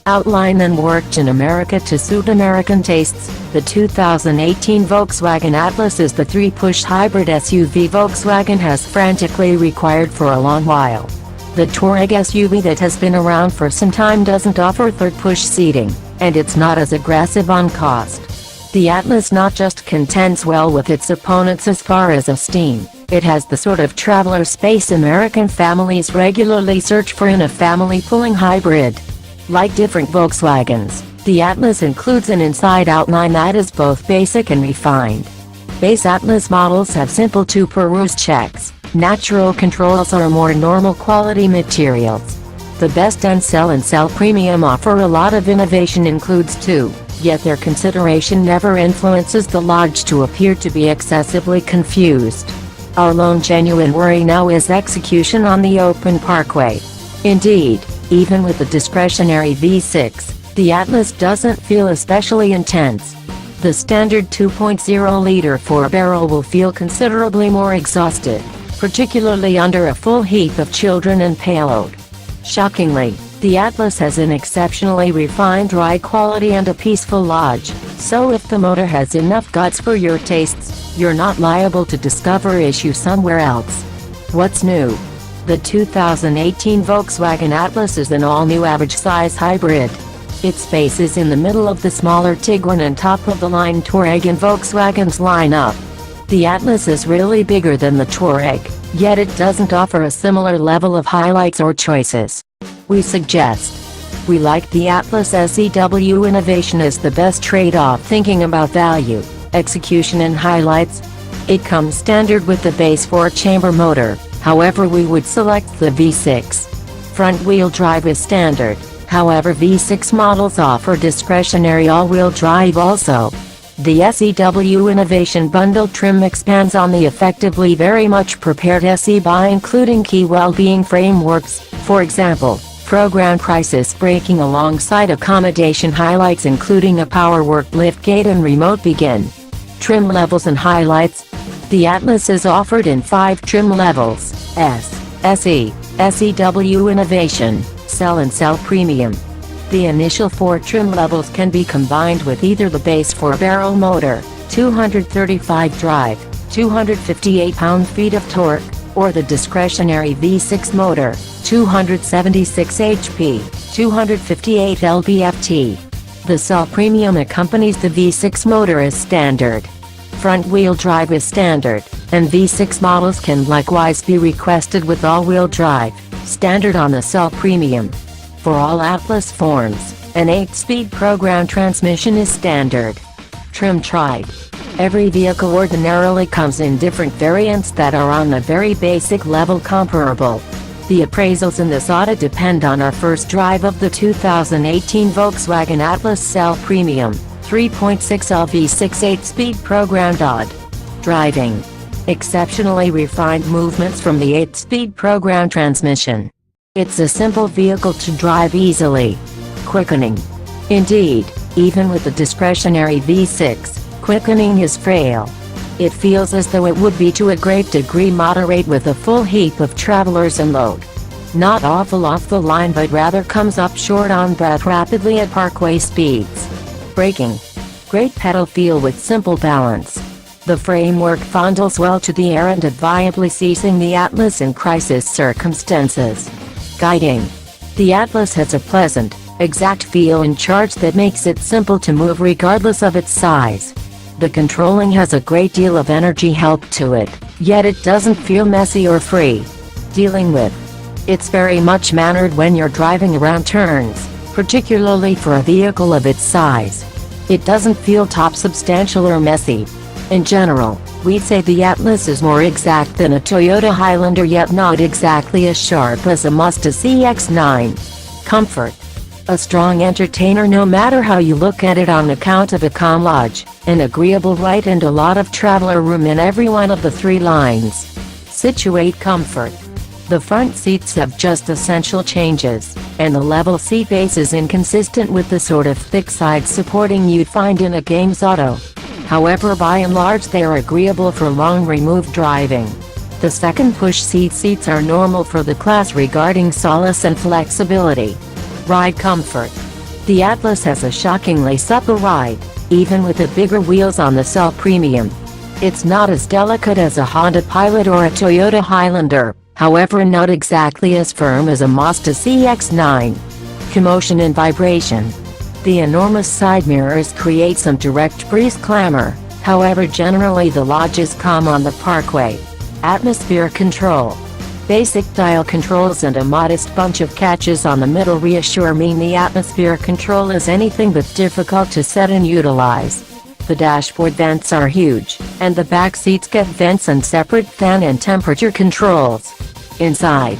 Outlined and worked in America to suit American tastes, the 2018 Volkswagen Atlas is the three-push hybrid SUV Volkswagen has frantically required for a long while. The Touareg SUV that has been around for some time doesn't offer third-push seating, and it's not as aggressive on cost. The Atlas not just contends well with its opponents as far as esteem, it has the sort of traveler space American families regularly search for in a family-pulling hybrid. Like different Volkswagens, the Atlas includes an inside outline that is both basic and refined. Base Atlas models have simple to-peruse checks, natural controls or more normal quality materials. The Best and Sell Premium offer a lot of innovation includes too, yet their consideration never influences the large to appear to be excessively confused. Our lone genuine worry now is execution on the open parkway. Indeed, even with the discretionary V6, the Atlas doesn't feel especially intense. The standard 2.0-liter 4-barrel will feel considerably more exhausted, particularly under a full heap of children and payload. Shockingly, the Atlas has an exceptionally refined ride quality and a peaceful lodge, so if the motor has enough guts for your tastes, you're not liable to discover issues somewhere else. What's new? The 2018 Volkswagen Atlas is an all-new average-size hybrid. Its space is in the middle of the smaller Tiguan and top-of-the-line Touareg in Volkswagen's lineup. The Atlas is really bigger than the Touareg, yet it doesn't offer a similar level of highlights or choices. We suggest. We like the Atlas SEW innovation as the best trade-off thinking about value, execution and highlights. It comes standard with the base 4-chamber motor, however we would select the V6. Front-wheel drive is standard, however V6 models offer discretionary all-wheel drive also. The SEW Innovation Bundle trim expands on the effectively very much prepared SE by including key well-being frameworks, for example, program crisis braking alongside accommodation highlights including a power-work liftgate and remote begin. Trim levels and highlights. The Atlas is offered in 5 trim levels: S, SE, SEW Innovation, Sell Premium. The initial 4 trim levels can be combined with either the base 4-barrel motor, 235 drive, 258 pound-feet of torque, or the discretionary V6 motor, 276 HP, 258 lb-ft. The Sell Premium accompanies the V6 motor as standard. Front-wheel drive is standard, and V6 models can likewise be requested with all-wheel drive, standard on the Sell Premium. For all Atlas forms, an 8-speed program transmission is standard. Trim tried. Every vehicle ordinarily comes in different variants that are on a very basic level comparable. The appraisals in this ought to depend on our first drive of the 2018 Volkswagen Atlas Sell Premium, 3.6L V6 8-speed programmed odd. Driving. Exceptionally refined movements from the 8-speed program transmission. It's a simple vehicle to drive easily. Quickening. Indeed, even with the discretionary V6, quickening is frail. It feels as though it would be to a great degree moderate with a full heap of travelers and load. Not awful off the line but rather comes up short on that rapidly at parkway speeds. Braking. Great pedal feel with simple balance. The framework fondles well to the air and viably seizing the Atlas in crisis circumstances. Guiding. The Atlas has a pleasant, exact feel in charge that makes it simple to move regardless of its size. The controlling has a great deal of energy help to it, yet it doesn't feel messy or free. Dealing with. It's very much mannered when you're driving around turns, particularly for a vehicle of its size. It doesn't feel top substantial or messy. In general, we'd say the Atlas is more exact than a Toyota Highlander yet not exactly as sharp as a Mazda CX-9. Comfort. A strong entertainer no matter how you look at it on account of a calm lodge, an agreeable ride and a lot of traveler room in every one of the 3 lines. Situate comfort. The front seats have just essential changes, and the level seat base is inconsistent with the sort of thick side supporting you'd find in a game's auto. However, by and large they are agreeable for long remove driving. The second push seats are normal for the class regarding solace and flexibility. Ride comfort. The Atlas has a shockingly supple ride, even with the bigger wheels on the SUV Premium. It's not as delicate as a Honda Pilot or a Toyota Highlander, however not exactly as firm as a Mazda CX-9. Commotion and vibration. The enormous side mirrors create some direct breeze clamor, however generally the lodge is calm on the parkway. Atmosphere control. Basic dial controls and a modest bunch of catches on the middle reassure mean the atmosphere control is anything but difficult to set and utilize. The dashboard vents are huge, and the back seats get vents and separate fan and temperature controls. Inside,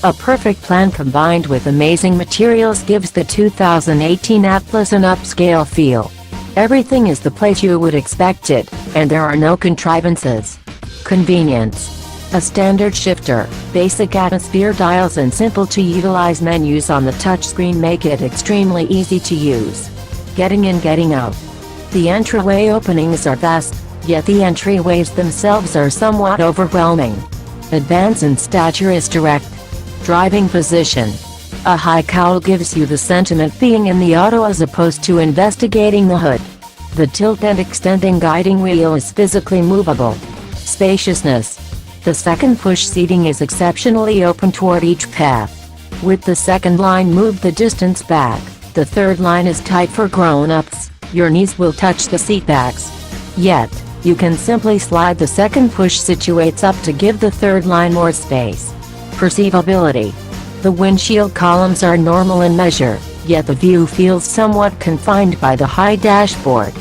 a perfect plan combined with amazing materials gives the 2018 Atlas an upscale feel. Everything is the place you would expect it, and there are no contrivances. Convenience. A standard shifter, basic atmosphere dials and simple-to-utilize menus on the touchscreen make it extremely easy to use. Getting in, getting out. The entryway openings are vast, yet the entryways themselves are somewhat overwhelming. Advance in stature is direct. Driving position. A high cowl gives you the sentiment being in the auto as opposed to investigating the hood. The tilt and extending guiding wheel is physically movable. Spaciousness. The second push seating is exceptionally open toward each path. With the second line moved the distance back, the third line is tight for grown-ups, your knees will touch the seatbacks. Yet, you can simply slide the second push situates up to give the third line more space. Perceivability. The windshield columns are normal in measure, yet the view feels somewhat confined by the high dashboard.